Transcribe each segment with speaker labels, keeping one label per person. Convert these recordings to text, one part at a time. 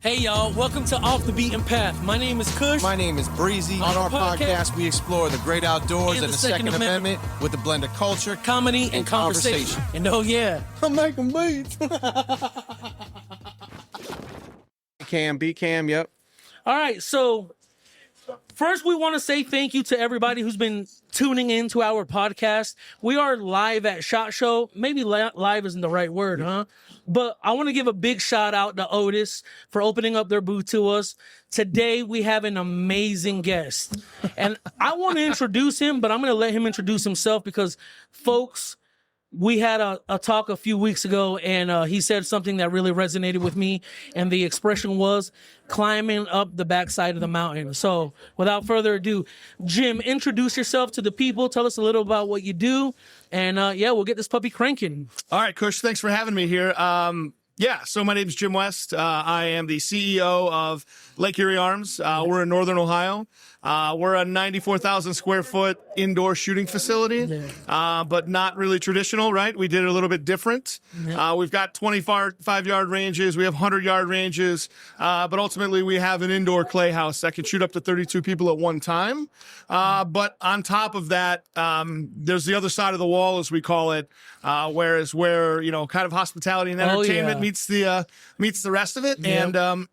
Speaker 1: Hey y'all, welcome to Off the Beaten Path. My name is Kush.
Speaker 2: My name is Breezy. On our podcast, we explore the great outdoors and the Second Amendment with a blend of culture,
Speaker 1: comedy, and conversation. And oh yeah, I'm making beats.
Speaker 2: B Cam, yep.
Speaker 1: All right, so first we want to say thank you to everybody who's been tuning in to our podcast. We are live at SHOT Show. Maybe live isn't the right word, huh? But I want to give a big shout out to OTIS for opening up their booth to us. Today, we have an amazing guest. And I want to introduce him, but I'm going to let him introduce himself because, folks, we had a talk a few weeks ago, and he said something that really resonated with me. And the expression was climbing up the backside of the mountain. So without further ado, Jim, introduce yourself to the people. Tell us a little about what you do. And yeah, we'll get this puppy cranking.
Speaker 3: All right, Kush, thanks for having me here. So my name's Jim West. I am the CEO of Lake Erie Arms. We're in Northern Ohio. We're a 94,000 square foot indoor shooting facility, but not really traditional, right? We did it a little bit different. We've got 25-yard ranges. We have 100-yard ranges, but ultimately we have an indoor clay house that can shoot up to 32 people at one time. But on top of that, there's the other side of the wall, as we call it, where kind of hospitality and entertainment meets the rest of it. Yep. And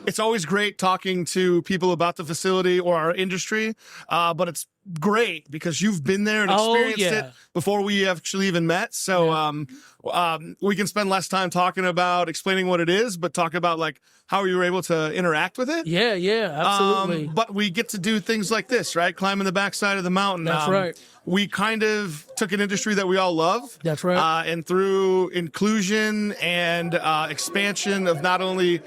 Speaker 3: it's always great talking to people about the facility or our industry, but it's great because you've been there and experienced it before we actually even met. So we can spend less time talking about explaining what it is, but talk about like how you were able to interact with it.
Speaker 1: Yeah, absolutely.
Speaker 3: But we get to do things like this, right? Climbing the backside of the mountain.
Speaker 1: That's right.
Speaker 3: We kind of took an industry that we all love.
Speaker 1: That's right.
Speaker 3: And through inclusion and expansion of not only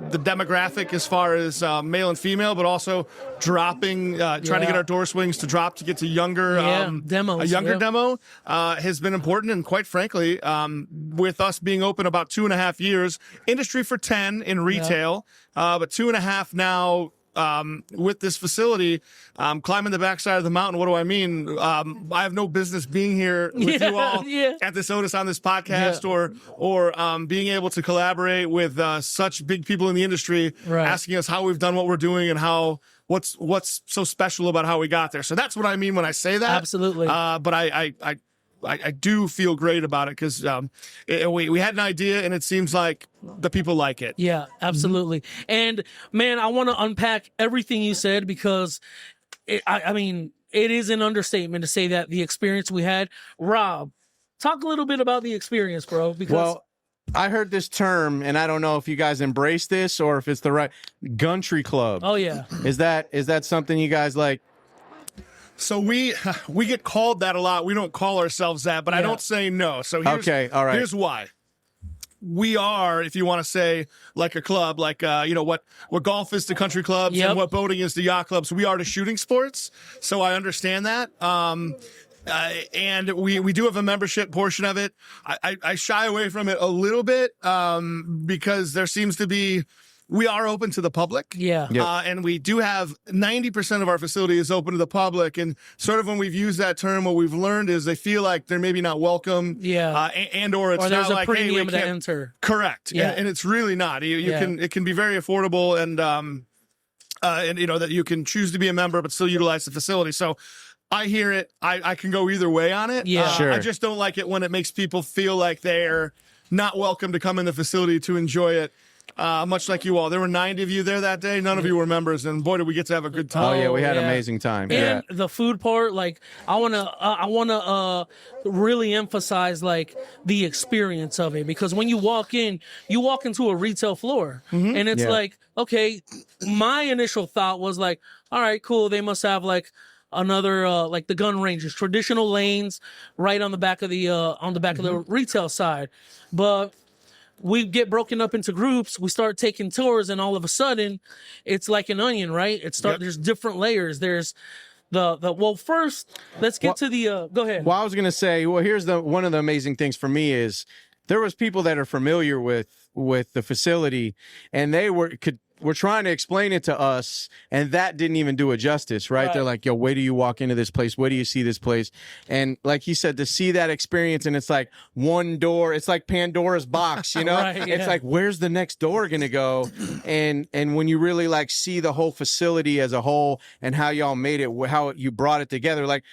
Speaker 3: the demographic as far as male and female, but also dropping, trying to get our door swings to drop to get to younger
Speaker 1: demos.
Speaker 3: A younger demo has been important. And quite frankly, with us being open about 2.5 years, industry for 10 in retail, but 2.5 now. With this facility, climbing the backside of the mountain. What do I mean? I have no business being here with you all at this OTIS on this podcast, or being able to collaborate with such big people in the industry, asking us how we've done what we're doing and what's so special about how we got there. So that's what I mean when I say that.
Speaker 1: Absolutely.
Speaker 3: But I do feel great about it because we had an idea and it seems like the people like it.
Speaker 1: Yeah, absolutely. And man, I want to unpack everything you said because it is an understatement to say that the experience we had. Rob, talk a little bit about the experience, bro. Because
Speaker 2: I heard this term, and I don't know if you guys embrace this or if it's the right Guntry Club.
Speaker 1: Oh yeah,
Speaker 2: is that something you guys like?
Speaker 3: So we get called that a lot. We don't call ourselves that, but I don't say no. So here's why. We are, if you want to say like a club, like what golf is to country clubs and what boating is to yacht clubs. We are to shooting sports. So I understand that. And we do have a membership portion of it. I shy away from it a little bit because there seems to be. We are open to the public.
Speaker 1: Yeah.
Speaker 3: And we do have 90% of our facility is open to the public. And sort of when we've used that term, what we've learned is they feel like they're maybe not welcome.
Speaker 1: Yeah.
Speaker 3: Or it's
Speaker 1: there's
Speaker 3: not
Speaker 1: a
Speaker 3: like,
Speaker 1: premium
Speaker 3: hey,
Speaker 1: to enter.
Speaker 3: Correct.
Speaker 1: Yeah.
Speaker 3: And it's really not. It can be very affordable and that you can choose to be a member, but still utilize the facility. So I hear it. I can go either way on it.
Speaker 1: Yeah.
Speaker 2: Sure.
Speaker 3: I just don't like it when it makes people feel like they're not welcome to come in the facility to enjoy it. Much like you all. There were 90 of you there that day. None of you were members, and boy, did we get to have a good time.
Speaker 2: Oh yeah, we had an amazing time.
Speaker 1: And the food part, like I wanna really emphasize like the experience of it, because when you walk into a retail floor, and it's like, okay, my initial thought was like, all right, cool, they must have like another like the gun ranges, traditional lanes right on the back of the of the retail side, but we get broken up into groups. We start taking tours, and all of a sudden, it's like an onion, right? There's different layers. There's first, let's get to the. Go ahead.
Speaker 2: Well, I was gonna say, here's one of the amazing things for me is there was people that are familiar with the facility, and they
Speaker 4: were trying to explain it to us, and that didn't even do it justice, right? They're like, yo, wait till you walk into this place. Wait till you see this place. And like he said, to see that experience, and it's like one door, it's like Pandora's box, you know? It's like, where's the next door gonna go? And when you really like see the whole facility as a whole and how y'all made it, how you brought it together, like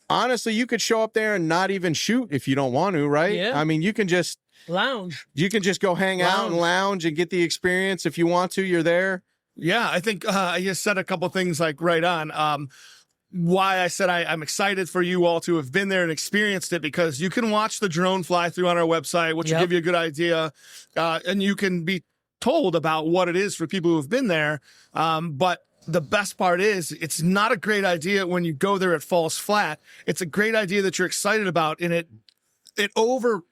Speaker 4: honestly, you could show up there and not even shoot if you don't want to, right?
Speaker 1: Yeah.
Speaker 4: I mean, you can just
Speaker 1: lounge.
Speaker 4: You can just go hang out and lounge and get the experience. If you want to, you're there.
Speaker 3: Yeah, I think I just said a couple things like right on. Why I said I'm excited for you all to have been there and experienced it, because you can watch the drone fly through on our website, which will give you a good idea, and you can be told about what it is for people who have been there. But the best part is it's not a great idea when you go there, it falls flat. It's a great idea that you're excited about, and it over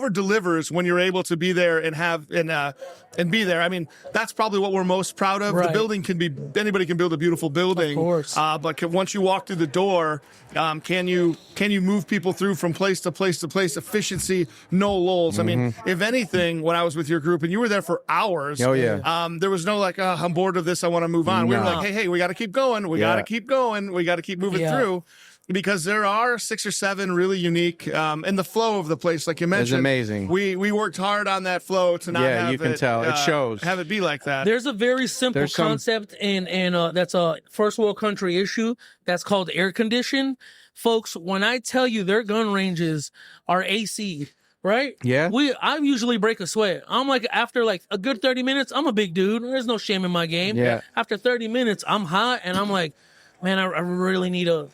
Speaker 3: delivers when you're able to be there and be there. I mean, that's probably what we're most proud of. The building can be, anybody can build a beautiful building, of course. But once you walk through the door, can you move people through from place to place to place? Efficiency, no lulls. I mean, if anything, when I was with your group and you were there for hours, there was no like, I'm bored of this, I want to move on. We were like, hey, we got to keep going. We got to keep going. We got to keep moving through. Because there are 6 or 7 really unique, and the flow of the place, like you mentioned,
Speaker 4: is amazing.
Speaker 3: We worked hard on that flow to not have
Speaker 4: you can tell it shows.
Speaker 3: Have it be like that.
Speaker 1: There's a very simple concept, and that's a first world country issue. That's called air condition, folks. When I tell you their gun ranges are AC. Right?
Speaker 4: Yeah.
Speaker 1: I usually break a sweat. I'm like, after like a good 30 minutes, I'm a big dude. There's no shame in my game.
Speaker 4: Yeah.
Speaker 1: After 30 minutes, I'm hot, and I'm like, man, I really need to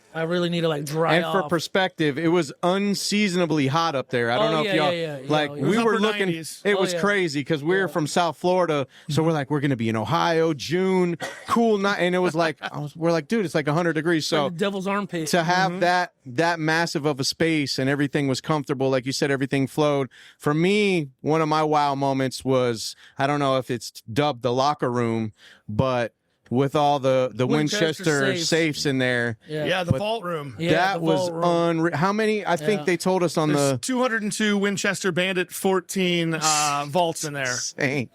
Speaker 1: like dry off.
Speaker 4: And for perspective, it was unseasonably hot up there. I don't know if y'all we were looking.
Speaker 3: 90s.
Speaker 4: It was crazy because we're from South Florida, so we're like, we're gonna be in Ohio, June, cool night, and it was like we're like, dude, it's like 100 degrees. So
Speaker 1: like the devil's armpit.
Speaker 4: To have that massive of a space and everything was comfortable, like you said, everything flowed. For me, one of my wow moments was, I don't know if it's dubbed the locker room, but with all the Winchester safes in there.
Speaker 3: Yeah, the vault room.
Speaker 4: That was unreal. How many? I think they told us on
Speaker 3: There's 202 Winchester Bandit 14 vaults in there.
Speaker 4: Insane.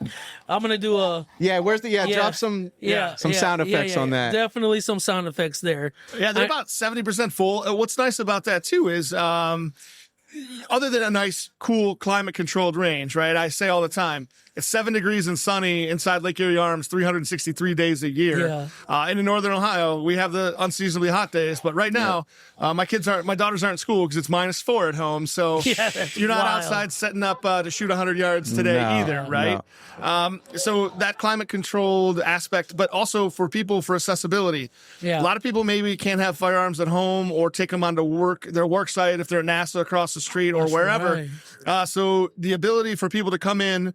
Speaker 1: I'm going to do a...
Speaker 4: where's the... drop some sound effects on that.
Speaker 1: Definitely some sound effects there.
Speaker 3: Yeah, they're about 70% full. What's nice about that, too, is... other than a nice, cool, climate-controlled range, right? I say all the time, it's 7 degrees and sunny inside Lake Erie Arms 363 days a year. And in Northern Ohio, we have the unseasonably hot days. But right now, my daughters aren't in school because it's -4 at home. So you're not outside setting up to shoot 100 yards today either, right? So that climate-controlled aspect, but also for people, for accessibility. A lot of people maybe can't have firearms at home or take them onto their work site if they're at NASA across the street or wherever. So the ability for people to come in,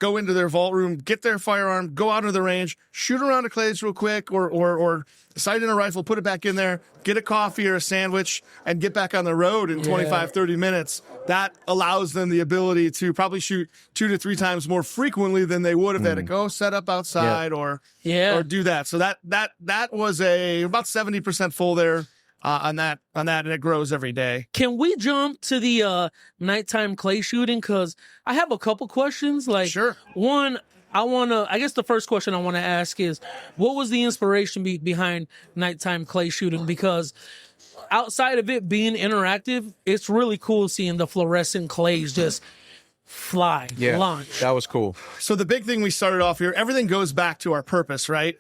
Speaker 3: go into their vault room, get their firearm, go out into the range, shoot around a clays real quick, or sight in a rifle, put it back in there, get a coffee or a sandwich, and get back on the road in 25, 30 minutes. That allows them the ability to probably shoot 2 to 3 times more frequently than they would if they had to go set up outside or do that. So that was about 70% full there. On that, and it grows every day.
Speaker 1: Can we jump to the nighttime clay shooting? Because I have a couple questions. Like, one, I guess the first question I want to ask is, what was the inspiration behind nighttime clay shooting? Because outside of it being interactive, it's really cool seeing the fluorescent clays just fly, launch.
Speaker 4: That was cool.
Speaker 3: So the big thing we started off here, everything goes back to our purpose, right?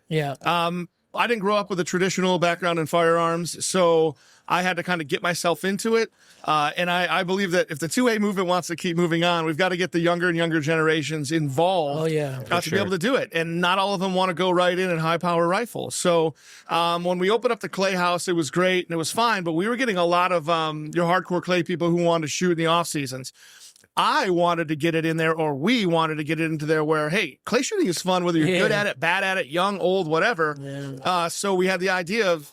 Speaker 3: I didn't grow up with a traditional background in firearms, so I had to kind of get myself into it. And I believe that if the 2A movement wants to keep moving on, we've got to get the younger and younger generations involved to be able to do it. And not all of them want to go right in and high-power rifles. So when we opened up the clay house, it was great and it was fine, but we were getting a lot of your hardcore clay people who wanted to shoot in the off-seasons. I wanted to get it in there, or we wanted to get it into there where, hey, clay shooting is fun, whether you're good at it, bad at it, young, old, whatever. So we had the idea of,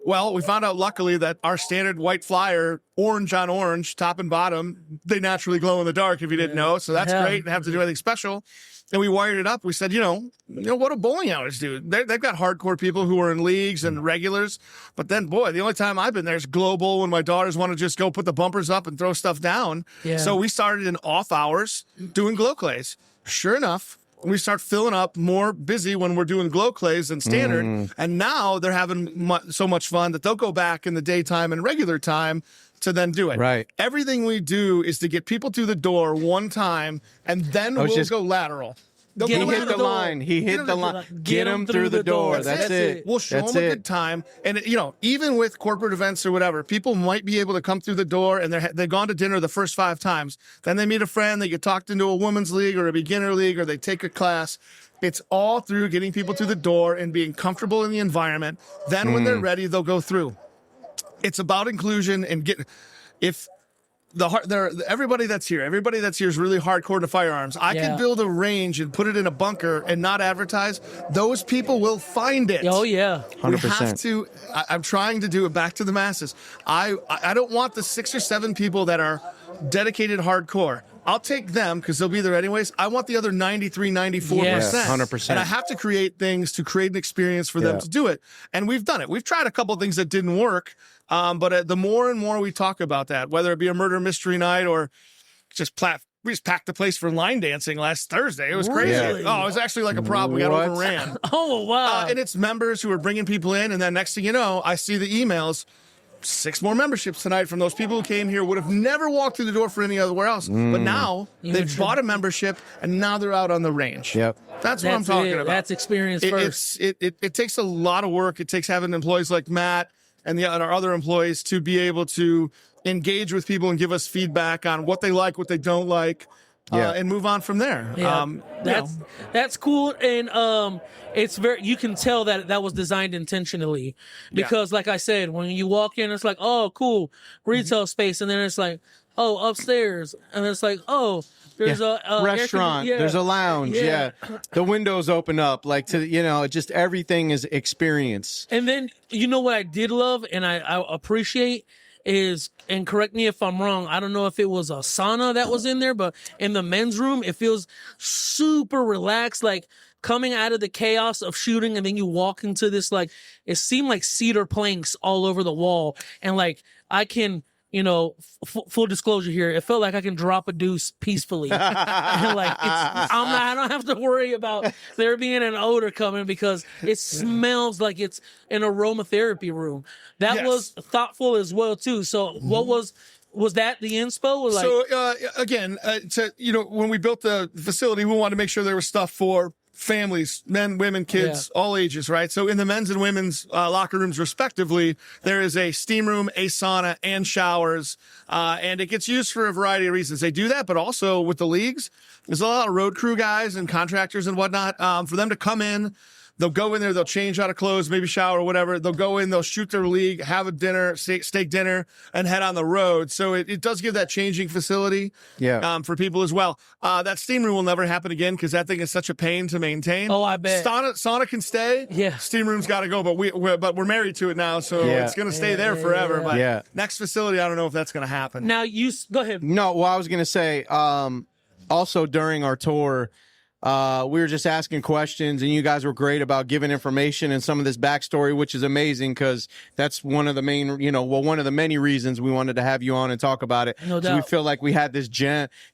Speaker 3: well, we found out luckily that our standard white flyer, orange on orange, top and bottom, they naturally glow in the dark if you didn't know. So that's great. Didn't have to do anything special. And we wired it up. We said, you know what do bowling alleys do? They've got hardcore people who are in leagues and regulars. But then, boy, the only time I've been there is global when my daughters want to just go put the bumpers up and throw stuff down. So we started in off hours doing glow clays. Sure enough, we start filling up more busy when we're doing glow clays than standard. And now they're having so much fun that they'll go back in the daytime and regular time to then do it.
Speaker 4: Right.
Speaker 3: Everything we do is to get people through the door one time, and then we'll go lateral.
Speaker 4: He hit the line. He hit the line. Get them through the door. That's it.
Speaker 3: We'll show them a good time. And, even with corporate events or whatever, people might be able to come through the door and they've gone to dinner the first 5 times. Then they meet a friend, they get talked into a women's league or a beginner league, or they take a class. It's all through getting people through the door and being comfortable in the environment. Then when they're ready, they'll go through. It's about inclusion and everybody that's here is really hardcore to firearms. I could build a range and put it in a bunker and not advertise. Those people will find it.
Speaker 1: Oh yeah,
Speaker 4: 100%.
Speaker 3: We have to. I'm trying to do it back to the masses. I don't want the 6 or 7 people that are dedicated hardcore. I'll take them because they'll be there anyways. I want the other 93, 94%.
Speaker 1: Yes.
Speaker 4: 100%.
Speaker 3: And I have to create things to create an experience for them to do it. And we've done it. We've tried a couple of things that didn't work. But the more and more we talk about that, whether it be a murder mystery night or we just packed the place for line dancing last Thursday. It was crazy.
Speaker 1: Really?
Speaker 3: Oh, it was actually like a problem. We got overran.
Speaker 1: Oh wow.
Speaker 3: And it's members who are bringing people in. And then next thing you know, I see the emails. 6 more memberships tonight from those people who came here, would have never walked through the door for any other else. But now they've bought a membership and now they're out on the range.
Speaker 4: Yep.
Speaker 3: That's what I'm talking about.
Speaker 1: That's experience first.
Speaker 3: It takes a lot of work. It takes having employees like Matt and our other employees to be able to engage with people and give us feedback on what they like, what they don't like. And move on from there.
Speaker 1: Yeah. That's cool, and it's you can tell that was designed intentionally because, like I said, when you walk in, it's like, oh, cool, retail space, and then it's like, oh, upstairs, and it's like, oh, there's a
Speaker 4: restaurant, there's a lounge, the windows open up, like just everything is experience.
Speaker 1: And then what I did love and I appreciate is, and correct me if I'm wrong, I don't know if it was a sauna that was in there, but in the men's room, it feels super relaxed, like coming out of the chaos of shooting, and then you walk into this, like, it seemed like cedar planks all over the wall, and like I can, full disclosure here, it felt like I can drop a deuce peacefully. And like I don't have to worry about there being an odor coming because it smells like it's an aromatherapy room. That was thoughtful as well too. So what was that the inspo? Like,
Speaker 3: so again, when we built the facility, we wanted to make sure there was stuff for families, men, women, kids, all ages, right? So in the men's and women's locker rooms, respectively, there is a steam room, a sauna, and showers. And it gets used for a variety of reasons. They do that, but also with the leagues, there's a lot of road crew guys and contractors and whatnot. For them to come in, they'll go in there, they'll change out of clothes, maybe shower or whatever. They'll go in, they'll shoot their league, have a dinner, steak dinner, and head on the road. So it does give that changing facility for people as well. That steam room will never happen again because that thing is such a pain to maintain.
Speaker 1: Oh, I bet.
Speaker 3: Sauna can stay.
Speaker 1: Yeah.
Speaker 3: Steam room's got to go, but we're married to it now, so it's going to stay there forever. But next facility, I don't know if that's going to happen.
Speaker 1: Now, go ahead.
Speaker 4: No, well, I was going to say, also during our tour, we were just asking questions, and you guys were great about giving information and some of this backstory, which is amazing because that's one of the main, one of the many reasons we wanted to have you on and talk about it.
Speaker 1: No doubt.
Speaker 4: So we feel like we had this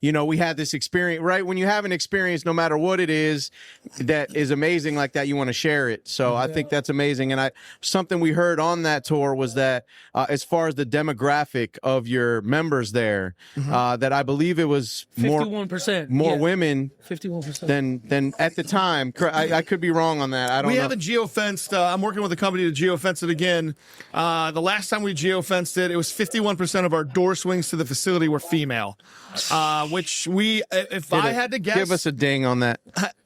Speaker 4: we had this experience, right? When you have an experience, no matter what it is, that is amazing like that, you want to share it. So I think that's amazing. And something we heard on that tour was that as far as the demographic of your members there, that I believe it was
Speaker 1: 51%,
Speaker 4: more women
Speaker 1: 51%.
Speaker 4: than at the time. I could be wrong on that. I don't know.
Speaker 3: We haven't geofenced. I'm working with a company to geofence it again. The last time we geofenced it, it was 51% of our door swings to the facility were female, which I had to guess.
Speaker 4: Give us a ding on that.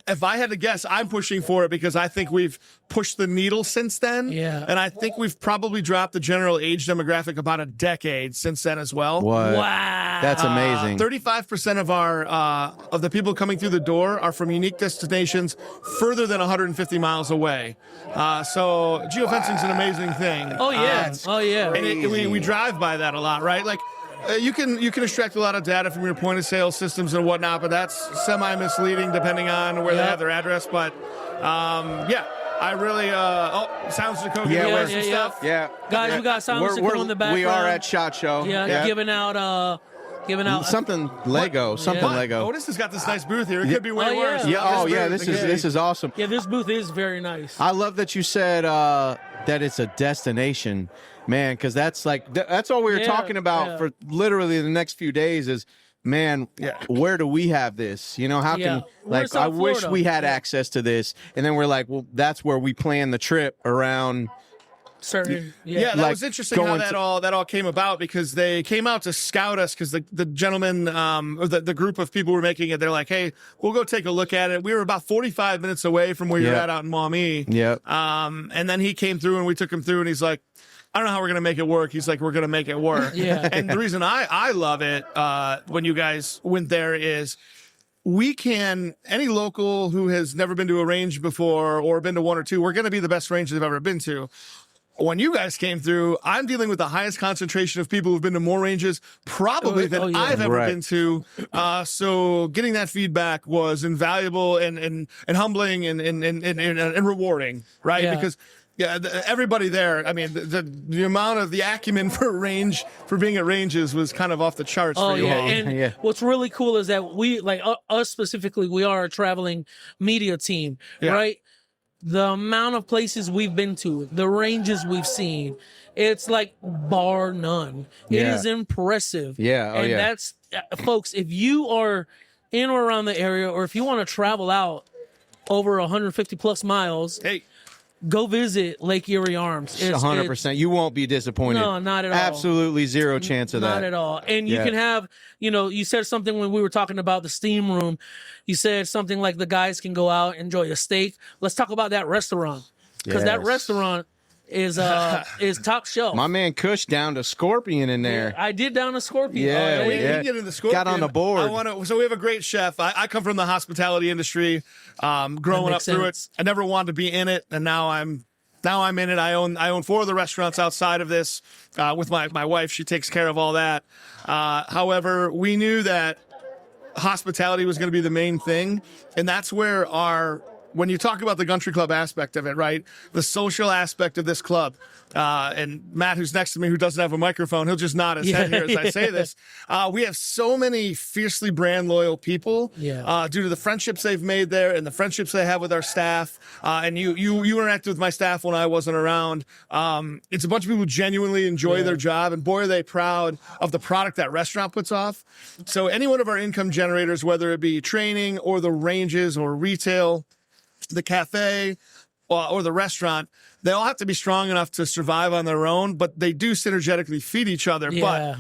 Speaker 3: If I had to guess, I'm pushing for it because I think we've pushed the needle since then.
Speaker 1: Yeah.
Speaker 3: And I think we've probably dropped the general age demographic about a decade since then as well.
Speaker 4: What?
Speaker 1: Wow.
Speaker 4: That's amazing.
Speaker 3: 35% of of the people coming through the door are from unique destinations further than 150 miles away. So geofencing is an amazing thing.
Speaker 1: Oh yeah.
Speaker 3: And we drive by that a lot, right? Like you can extract a lot of data from your point of sale systems and whatnot, but that's semi-misleading depending on where they have their address. But I really sounds Jacoby stuff.
Speaker 4: Yeah.
Speaker 1: Guys, we got sounds to come in the background.
Speaker 4: We are at SHOT Show.
Speaker 1: Yeah, giving out Giving out
Speaker 4: something Lego, something
Speaker 1: Yeah.
Speaker 4: Lego.
Speaker 3: Otis has got this nice booth here. It could be way
Speaker 1: Oh, yeah.
Speaker 3: worse.
Speaker 4: Yeah, oh yeah, this is awesome.
Speaker 1: Yeah, this booth is very nice.
Speaker 4: I love that you said that it's a destination, man, because that's like that's all we were talking about for literally the next few days is, man, where do we have this? You know, how can like I wish we had access to this, and then we're like, well, that's where we plan the trip around.
Speaker 1: Certain,
Speaker 3: Yeah, that
Speaker 4: Like
Speaker 3: was interesting how that all came about, because they came out to scout us, because the gentleman, or the group of people who were making it, they're like, hey, we'll go take a look at it. We were about 45 minutes away from where you're at out in Maumee.
Speaker 4: Yep.
Speaker 3: And then he came through and we took him through, and he's like, I don't know how we're going to make it work. He's like, we're going to make it work.
Speaker 1: Yeah.
Speaker 3: And the reason I love it when you guys went there is any local who has never been to a range before or been to one or two, we're going to be the best range they've ever been to. When you guys came through, I'm dealing with the highest concentration of people who've been to more ranges probably than I've ever been to. So getting that feedback was invaluable and humbling and rewarding, right?
Speaker 1: Yeah.
Speaker 3: Because everybody there, I mean, the amount of the acumen for being at ranges was kind of off the charts for you all.
Speaker 1: And what's really cool is that we, like us specifically, we are a traveling media team, right? The amount of places we've been to, the ranges we've seen, it's like bar none. It is impressive.
Speaker 4: Yeah. Oh,
Speaker 1: and that's, folks, if you are in or around the area, or if you want to travel out over 150 plus miles, go visit Lake Erie Arms.
Speaker 4: 100%. You won't be disappointed.
Speaker 1: No, not at all.
Speaker 4: Absolutely zero chance of that.
Speaker 1: Not at all. And you can have, you said something when we were talking about the steam room. You said something like the guys can go out, enjoy a steak. Let's talk about that restaurant. Because that restaurant is top shelf.
Speaker 4: My man Kush downed a scorpion in there.
Speaker 1: I did down a scorpion.
Speaker 4: Yeah,
Speaker 3: We can get into the scorpion.
Speaker 4: Got on the board.
Speaker 3: So we have a great chef. I come from the hospitality industry. Growing up through it, I never wanted to be in it, and now I'm in it. I own 4 of the restaurants outside of this with my wife. She takes care of all that. However, we knew that hospitality was going to be the main thing, and that's where when you talk about the Guntry Club aspect of it, right? The social aspect of this club. And Matt, who's next to me, who doesn't have a microphone, he'll just nod his head here as I say this. We have so many fiercely brand loyal people due to the friendships they've made there and the friendships they have with our staff. And you interacted with my staff when I wasn't around. It's a bunch of people who genuinely enjoy their job, and boy, are they proud of the product that restaurant puts off. So any one of our income generators, whether it be training or the ranges or retail, the cafe, or the restaurant, they all have to be strong enough to survive on their own, but they do synergetically feed each other. But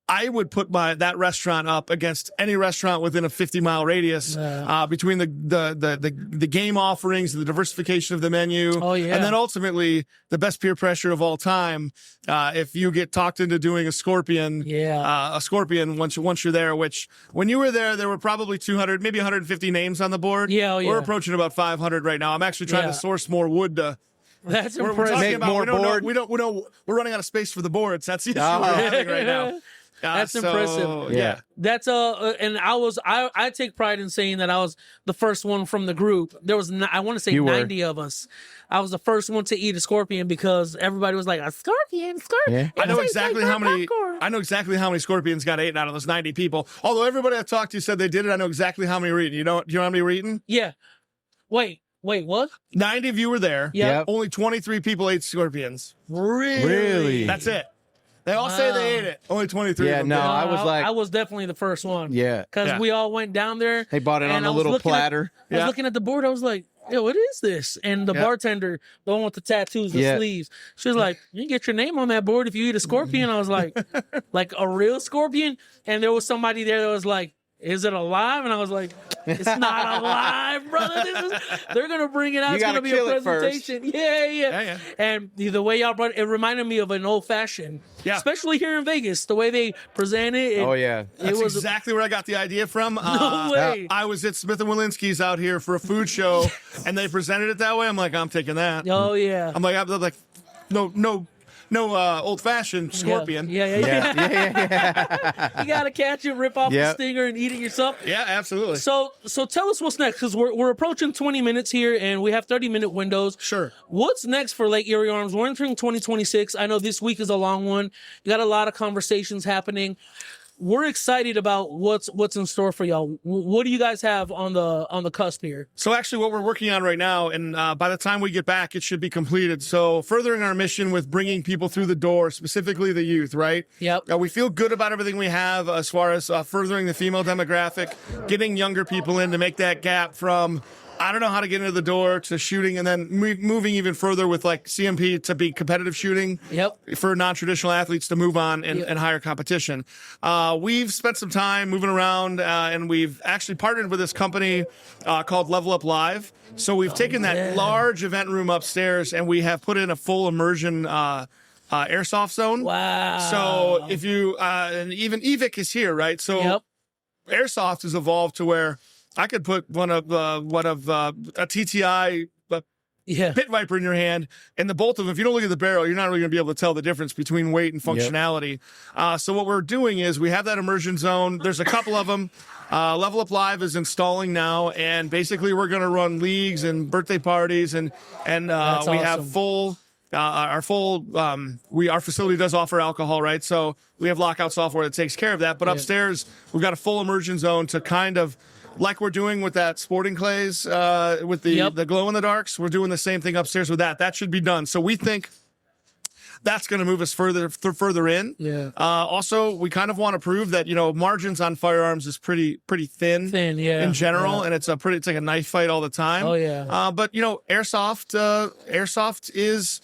Speaker 3: I would put that restaurant up against any restaurant within a 50-mile radius between the game offerings, the diversification of the menu, and then ultimately the best peer pressure of all time. If you get talked into doing a scorpion once you're there, which when you were there were probably 200, maybe 150 names on the board. We're approaching about 500 right now. I'm actually trying to source more wood to.
Speaker 1: That's
Speaker 3: we're
Speaker 1: impressive.
Speaker 3: talking about, we don't know. We're running out of space for the boards. That's the issue we're having right now.
Speaker 1: That's impressive.
Speaker 3: Yeah.
Speaker 1: That's and I take pride in saying that I was the first one from the group. There was I want to say 90 of us. I was the first one to eat a scorpion because everybody was like, a scorpion.
Speaker 4: Yeah.
Speaker 3: I know exactly how many scorpions got eaten out of those 90 people. Although everybody I talked to said they did it, I know exactly how many were eaten. Do you know how many were eaten?
Speaker 1: Yeah. Wait, what?
Speaker 3: 90 of you were there.
Speaker 1: Yeah.
Speaker 3: Only 23 people ate scorpions.
Speaker 4: Really?
Speaker 3: That's it. They all say they ate it. Only 23 of them did.
Speaker 1: I was definitely the first one.
Speaker 4: Yeah.
Speaker 1: Because we all went down there.
Speaker 4: They bought it on a little platter.
Speaker 1: I was looking at the board. I was like, yo, what is this? And the bartender, the one with the tattoos, the sleeves, she was like, you can get your name on that board if you eat a scorpion. I was like a real scorpion? And there was somebody there that was like, is it alive? And I was like, it's not alive, brother. They're going to bring it out. It's going to be a presentation. Yeah. And the way y'all brought it reminded me of an old fashioned, especially here in Vegas, the way they present it.
Speaker 3: That's exactly where I got the idea from.
Speaker 1: No way.
Speaker 3: I was at Smith & Walensky's out here for a food show, and they presented it that way. I'm like, I'm taking that.
Speaker 1: Oh, yeah.
Speaker 3: I'm like, no old-fashioned scorpion.
Speaker 1: Yeah. You got to catch it, rip off the stinger, and eat it yourself.
Speaker 3: Yeah, absolutely.
Speaker 1: So tell us what's next, because we're approaching 20 minutes here, and we have 30-minute windows.
Speaker 3: Sure.
Speaker 1: What's next for Lake Erie Arms? We're entering 2026. I know this week is a long one. You got a lot of conversations happening. we're excited about what's in store for y'all. What do you guys have on the cusp here?
Speaker 3: So actually what we're working on right now, and by the time we get back, it should be completed. So furthering our mission with bringing people through the door, specifically the youth, right?
Speaker 1: Yep.
Speaker 3: We feel good about everything we have as far as furthering the female demographic, getting younger people in to make that gap from I don't know how to get into the door to shooting, and then moving even further with like CMP to be competitive shooting.
Speaker 1: Yep.
Speaker 3: For non-traditional athletes to move on and higher competition. We've spent some time moving around, and we've actually partnered with this company called Level Up Live. So we've taken that large event room upstairs, and we have put in a full immersion airsoft zone.
Speaker 1: Wow.
Speaker 3: So if you and even EVIC is here, right? So airsoft has evolved to where I could put one of a TTI Pit Viper in your hand, and the bolt of them, if you don't look at the barrel, you're not really going to be able to tell the difference between weight and functionality. So what we're doing is we have that immersion zone. There's a couple of them. Level Up Live is installing now, and basically we're going to run leagues and birthday parties, and we have full. Our facility does offer alcohol, right? So we have lockout software that takes care of that. But upstairs, we've got a full immersion zone to kind of, like we're doing with that sporting clays, with the glow in the darks. We're doing the same thing upstairs with that. That should be done. So we think that's going to move us further in. Yeah. Also, we kind of want to prove that margins on firearms is pretty thin. In general, and it's like a knife fight all the time. Oh yeah. But airsoft is.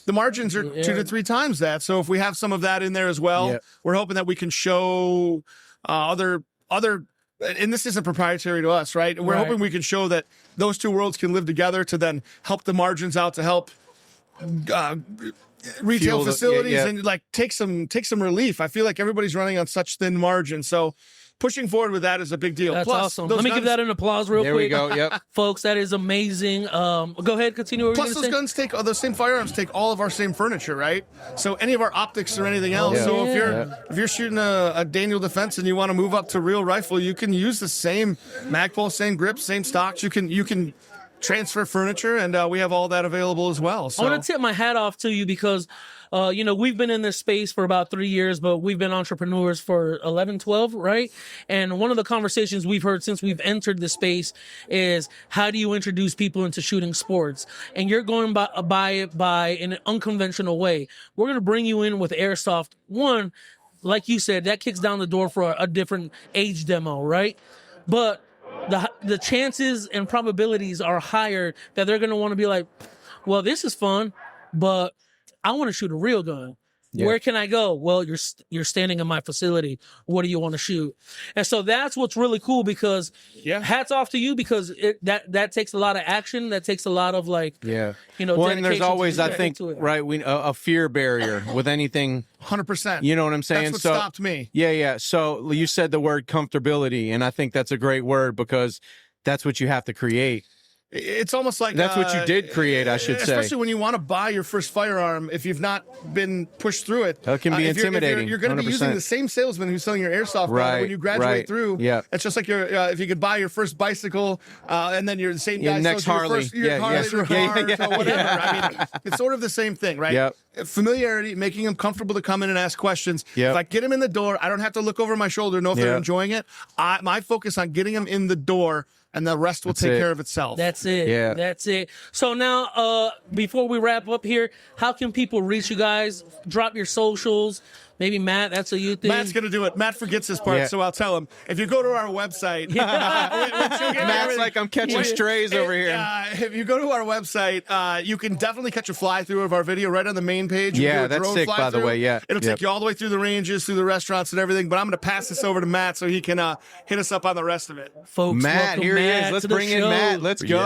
Speaker 3: The margins are 2 to 3 times that. So if we have some of that in there as well, we're hoping that we can show other, and this isn't proprietary to us, right? We're hoping we can show that those two worlds can live together to then help the margins out, to help retail facilities and like take some relief. I feel like everybody's running on such thin margins. So pushing forward with that is a big deal.
Speaker 1: That's awesome. Let me give that an applause real quick.
Speaker 4: There we go. Yep.
Speaker 1: Folks, that is amazing. Go ahead, continue.
Speaker 3: Plus, those guns those same firearms take all of our same furniture, right? So any of our optics or anything else. So if you're shooting a Daniel Defense and you want to move up to real rifle, you can use the same Magpul, same grips, same stocks. You can transfer furniture, and we have all that available as well. So
Speaker 1: I want to tip my hat off to you because we've been in this space for about 3 years, but we've been entrepreneurs for 11, 12, right? And one of the conversations we've heard since we've entered the space is, how do you introduce people into shooting sports? And you're going by in an unconventional way. We're going to bring you in with airsoft. One, like you said, that kicks down the door for a different age demo, right? But the chances and probabilities are higher that they're going to want to be like, well, this is fun, but I want to shoot a real gun. Yeah. Where can I go? Well, you're standing in my facility. What do you want to shoot? And so that's what's really cool, because hats off to you, because that takes a lot of action. That takes a lot of
Speaker 4: well, and there's always, I think, right, a fear barrier with anything.
Speaker 3: 100%.
Speaker 4: You know what I'm saying?
Speaker 3: That's what stopped me.
Speaker 4: Yeah. So you said the word comfortability, and I think that's a great word, because that's what you have to create.
Speaker 3: It's almost like
Speaker 4: that's what you did create, I should say.
Speaker 3: Especially when you want to buy your first firearm, if you've not been pushed through it.
Speaker 4: That can be intimidating.
Speaker 3: You're going to be using the same salesman who's selling your airsoft gun when you graduate through. Yeah. It's just like if you could buy your first bicycle, and then you're the same guy
Speaker 4: next Harley.
Speaker 3: Harley or whatever. I mean, it's sort of the same thing, right?
Speaker 4: Yep.
Speaker 3: Familiarity, making them comfortable to come in and ask questions. If I get them in the door, I don't have to look over my shoulder, know if they're enjoying it. My focus on getting them in the door, and the rest will take care of itself.
Speaker 1: That's it. Yeah. That's it. So now, before we wrap up here, how can people reach you guys? Drop your socials. Maybe Matt, that's a you thing.
Speaker 3: Matt's going to do it. Matt forgets his part, so I'll tell him. If you go to our website,
Speaker 4: Matt's like, I'm catching strays over here.
Speaker 3: If you go to our website, you can definitely catch a fly-through of our video right on the main page.
Speaker 4: That's sick, by the way.
Speaker 3: It'll take you all the way through the ranges, through the restaurants and everything, but I'm going to pass this over to Matt so he can hit us up on the rest of it.
Speaker 1: Folks,
Speaker 4: Matt, here he is. Let's bring in Matt. Let's go.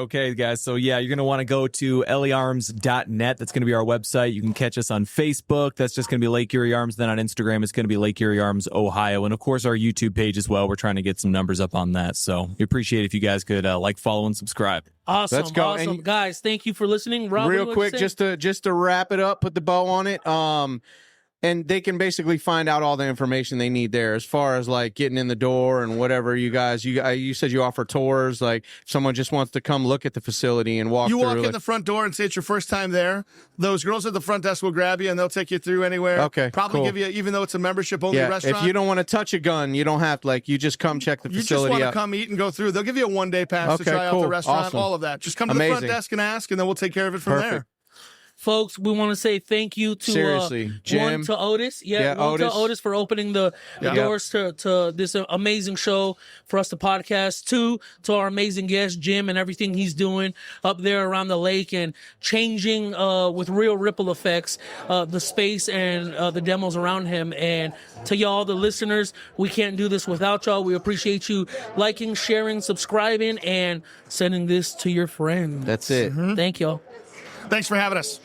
Speaker 5: Okay, guys. So, you're going to want to go to learms.net. That's going to be our website. You can catch us on Facebook. That's just going to be Lake Erie Arms. Then on Instagram, it's going to be Lake Erie Arms, Ohio. And, of course, our YouTube page as well. We're trying to get some numbers up on that. So we appreciate if you guys could follow, and subscribe.
Speaker 1: Awesome.
Speaker 4: Let's go.
Speaker 1: Awesome. And guys, thank you for listening. Rob,
Speaker 4: real quick, just to wrap it up, put the bow on it. And they can basically find out all the information they need there as far as like getting in the door and whatever. You said you offer tours. Like if someone just wants to come look at the facility and walk
Speaker 3: You
Speaker 4: through.
Speaker 3: walk in
Speaker 4: like,
Speaker 3: the front door and say it's your first time there. Those girls at the front desk will grab you and they'll take you through anywhere.
Speaker 4: Okay,
Speaker 3: Probably
Speaker 4: cool.
Speaker 3: give you, even though it's a membership only
Speaker 4: yeah,
Speaker 3: restaurant.
Speaker 4: if you don't want to touch a gun, you don't have to. Like you just come check the
Speaker 3: you just
Speaker 4: facility
Speaker 3: want to
Speaker 4: out.
Speaker 3: come eat and go through. They'll give you a 1-day pass to
Speaker 4: Okay,
Speaker 3: try out
Speaker 4: cool.
Speaker 3: the restaurant,
Speaker 4: Awesome.
Speaker 3: all of that. Just come to the front
Speaker 4: Amazing.
Speaker 3: desk and ask, and then we'll take care of it from
Speaker 4: Perfect.
Speaker 3: there.
Speaker 1: Folks, we want to say thank you to
Speaker 4: Seriously, Jim.
Speaker 1: one to Otis, one to Otis for opening the doors to this amazing show for us to podcast. 2 to our amazing guest Jim and everything he's doing up there around the lake and changing with real ripple effects the space and the demos around him. And to y'all, the listeners, we can't do this without y'all. We appreciate you liking, sharing, subscribing, and sending this to your friends.
Speaker 4: That's it.
Speaker 1: Thank y'all.
Speaker 3: Thanks for having us.